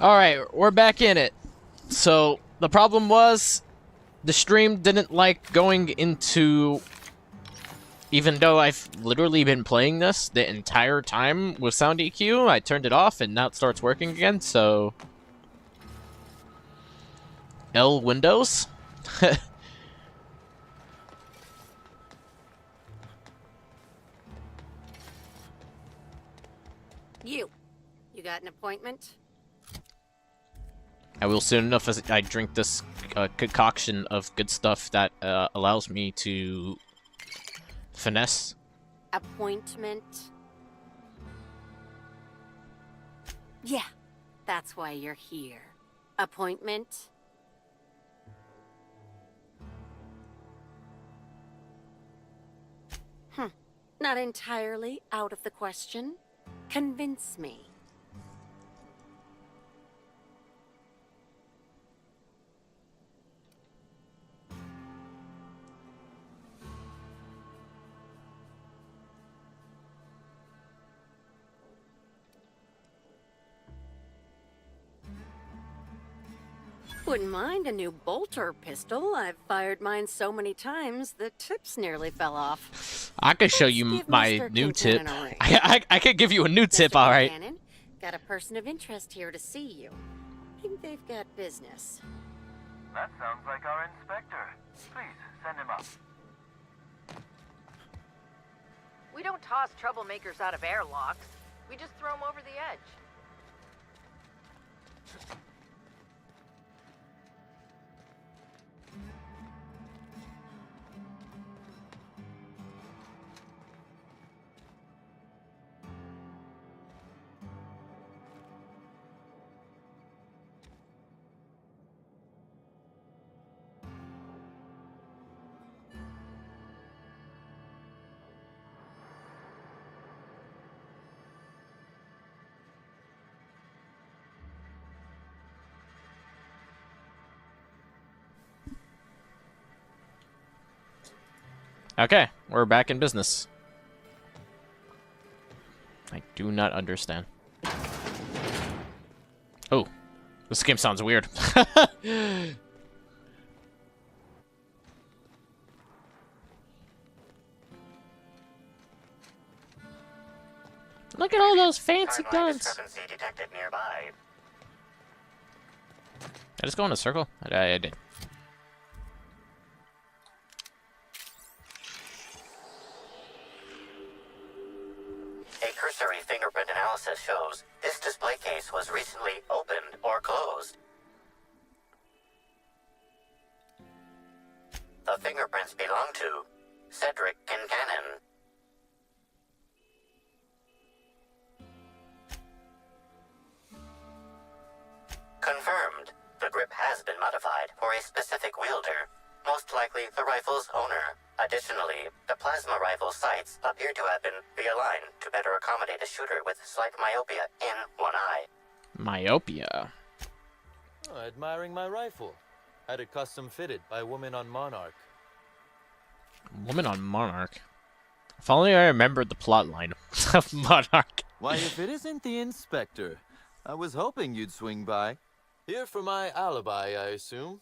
Alright, we're back in it. So, the problem was, the stream didn't like going into... Even though I've literally been playing this the entire time with Sound EQ, I turned it off and now it starts working again, so... L Windows? You got an appointment? I will soon enough as I drink this concoction of good stuff that allows me to finesse. Appointment? Yeah, that's why you're here. Appointment? Not entirely out of the question. Convince me. Wouldn't mind a new bolter pistol. I've fired mine so many times, the tips nearly fell off. I could show you Give my Mr. new tip. Kincannon a ring. I could give you a new tip, Mr. alright. Kincannon, got a person of interest here to see you. Think they've got business. That sounds like our inspector. Please, send him up. We don't toss troublemakers out of airlocks. We just throw them over the edge. Okay, we're back in business. I do not understand. Oh, this game sounds weird. Look at all those fancy guns. Discrepancy detected nearby. Did I just go in a circle? I did. A cursory fingerprint analysis shows this display case was recently opened or closed. The fingerprints belong to Cedric Kincannon. Confirmed. The grip has been modified for a specific wielder, most likely the rifle's owner. Additionally, the plasma rifle sights appear to have been realigned to better accommodate a shooter with slight myopia in one eye. Myopia. Oh, admiring my rifle. Had it custom fitted by a woman on Monarch. Woman on Monarch. If only I remembered the plotline of Monarch. Why, if it isn't the inspector, I was hoping you'd swing by. Here for my alibi, I assume.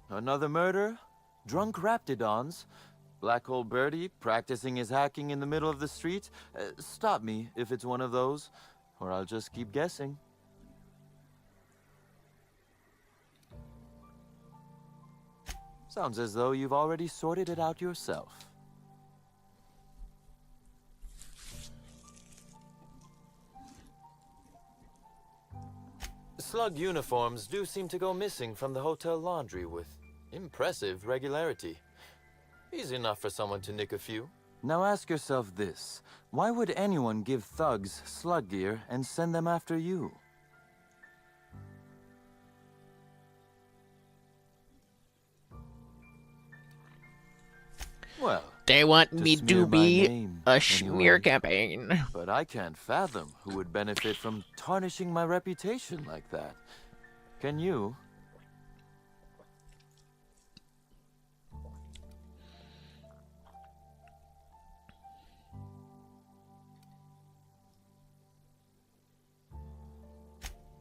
Another murder? Drunk Raptidons? Black Hole Birdie practicing his hacking in the middle of the street? Stop me if it's one of those, or I'll just keep guessing. Sounds as though you've already sorted it out yourself. Slug uniforms do seem to go missing from the hotel laundry with impressive regularity. Easy enough for someone to nick a few. Now ask yourself this. Why would anyone give thugs slug gear and send them after you? Well, They want me smear to my be name, a smear anyway. campaign. But I can't fathom who would benefit from tarnishing my reputation like that. Can you?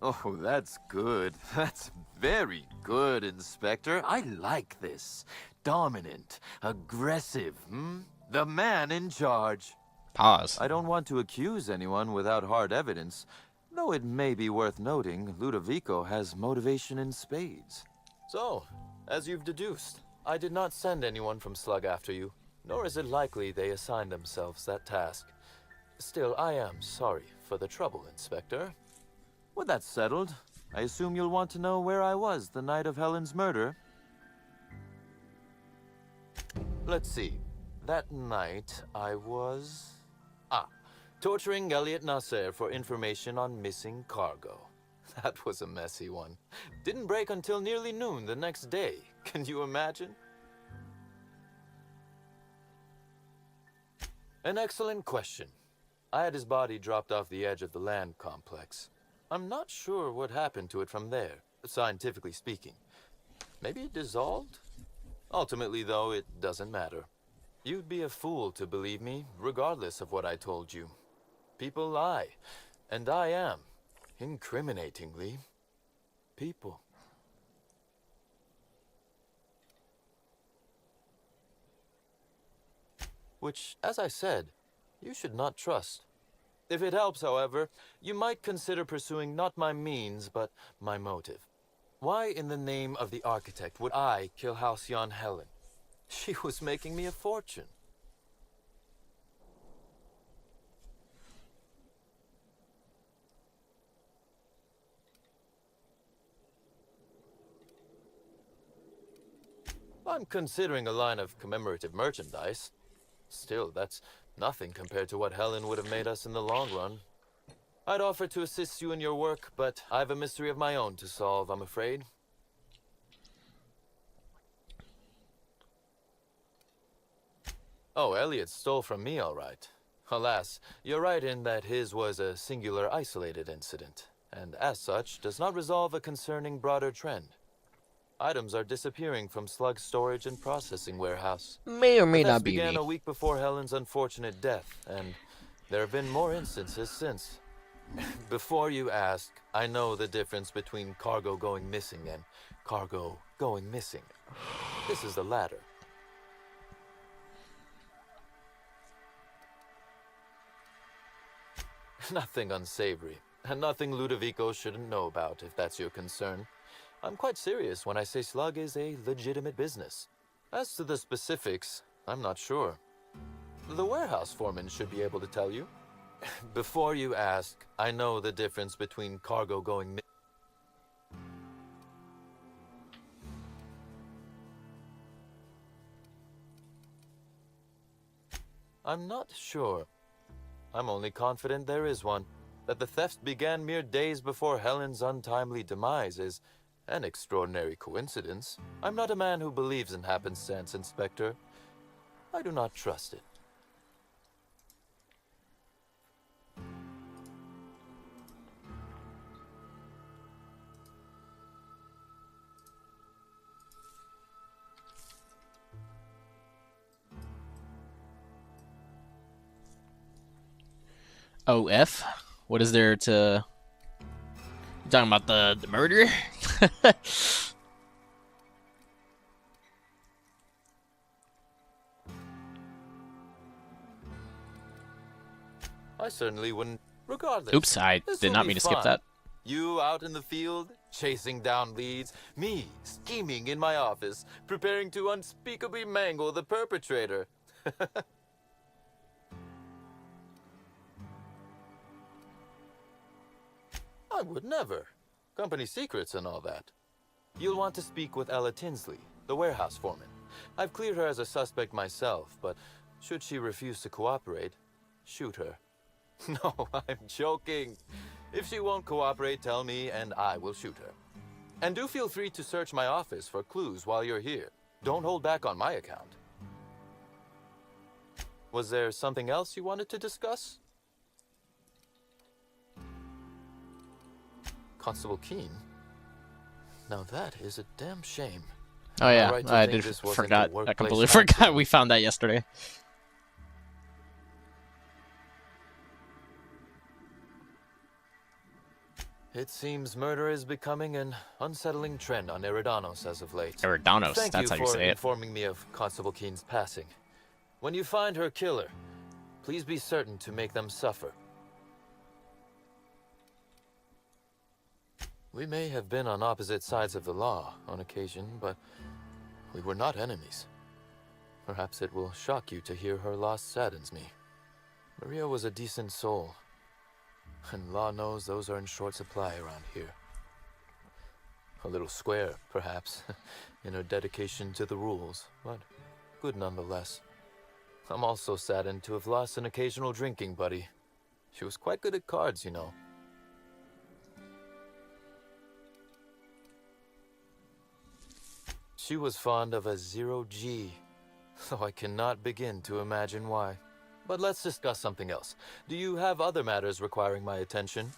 Oh, that's good. That's very good, Inspector. I like this. Dominant, aggressive, The man in charge. Pause. I don't want to accuse anyone without hard evidence, though it may be worth noting Ludovico has motivation in spades. So, as you've deduced, I did not send anyone from Slug after you, nor is it likely they assigned themselves that task. Still, I am sorry for the trouble, Inspector. With that settled, I assume you'll want to know where I was the night of Helen's murder. Let's see. That night, I was... torturing Elliot Nasser for information on missing cargo. That was a messy one. Didn't break until nearly noon the next day. Can you imagine? An excellent question. I had his body dropped off the edge of the land complex. I'm not sure what happened to it from there, scientifically speaking. Maybe it dissolved? Ultimately, though, it doesn't matter. You'd be a fool to believe me, regardless of what I told you. People lie, and I am, incriminatingly, people. Which, as I said, you should not trust. If it helps, however, you might consider pursuing not my means, but my motive. Why in the name of the architect would I kill Halcyon Helen? She was making me a fortune. I'm considering a line of commemorative merchandise. Still, that's nothing compared to what Helen would have made us in the long run. I'd offer to assist you in your work, but I've a mystery of my own to solve, I'm afraid. Oh, Elliot stole from me, all right. Alas, you're right in that his was a singular, isolated incident, and as such, does not resolve a concerning broader trend. Items are disappearing from Slug's storage and processing warehouse. May or may The theft not be began me. a week before Helen's unfortunate death, and there have been more instances since. Before you ask, I know the difference between cargo going missing and cargo going missing. This is the latter. Nothing unsavory, and nothing Ludovico shouldn't know about, if that's your concern. I'm quite serious when I say Slug is a legitimate business. As to the specifics, I'm not sure. The warehouse foreman should be able to tell you. Before you ask, I know the difference between cargo going I'm not sure. I'm only confident there is one. That the theft began mere days before Helen's untimely demise is an extraordinary coincidence. I'm not a man who believes in happenstance, Inspector. I do not trust it. OF? What is there to... You talking about the murder? I certainly wouldn't. Regardless. Oops, I this did will not be mean to skip fun. that. You out in the field, chasing down leads. Me, scheming in my office, preparing to unspeakably mangle the perpetrator. I would never. Company secrets and all that. You'll want to speak with Ella Tinsley, the warehouse foreman. I've cleared her as a suspect myself, but should she refuse to cooperate, shoot her. No, I'm joking. If she won't cooperate, tell me and I will shoot her. And do feel free to search my office for clues while you're here. Don't hold back on my account. Was there something else you wanted to discuss? Constable Keene? Now that is a damn shame. Oh yeah, right to I think did this wasn't forgot. a I workplace completely accident. forgot we found that yesterday. It seems murder is becoming an unsettling trend on Eridanos as of late. Eridanos, Thank that's you how you for say it. informing me of Constable Keen's passing. When you find her killer, please be certain to make them suffer. We may have been on opposite sides of the law on occasion, but we were not enemies. Perhaps it will shock you to hear her loss saddens me. Maria was a decent soul, and law knows those are in short supply around here. A little square, perhaps, in her dedication to the rules, but good nonetheless. I'm also saddened to have lost an occasional drinking buddy. She was quite good at cards, you know. She was fond of a 0G, though I cannot begin to imagine why. But let's discuss something else. Do you have other matters requiring my attention?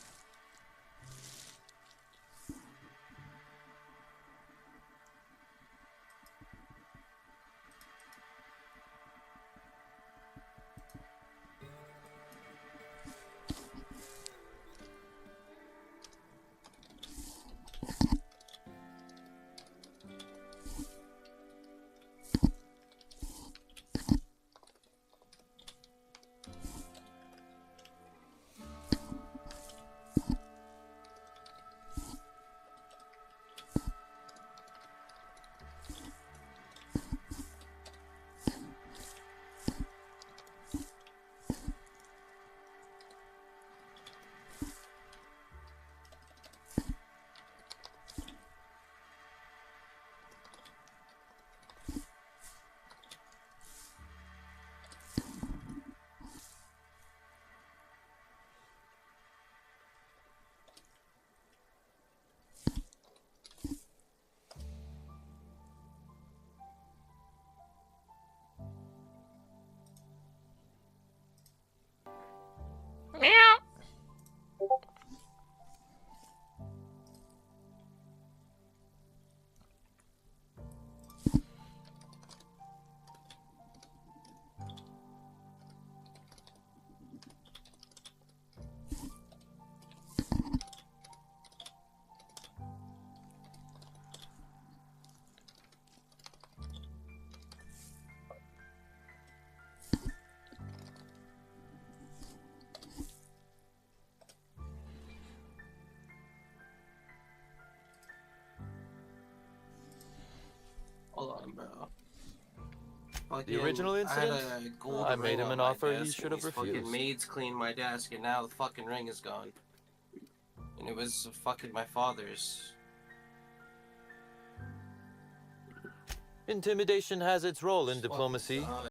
Hold on, bro. The original incident? I had a gold I made ring him on an my offer he desk, should and have these fucking refused. maids cleaned my desk, and now the fucking ring is gone. And it was fucking my father's. Intimidation has its role in Fucking diplomacy. God.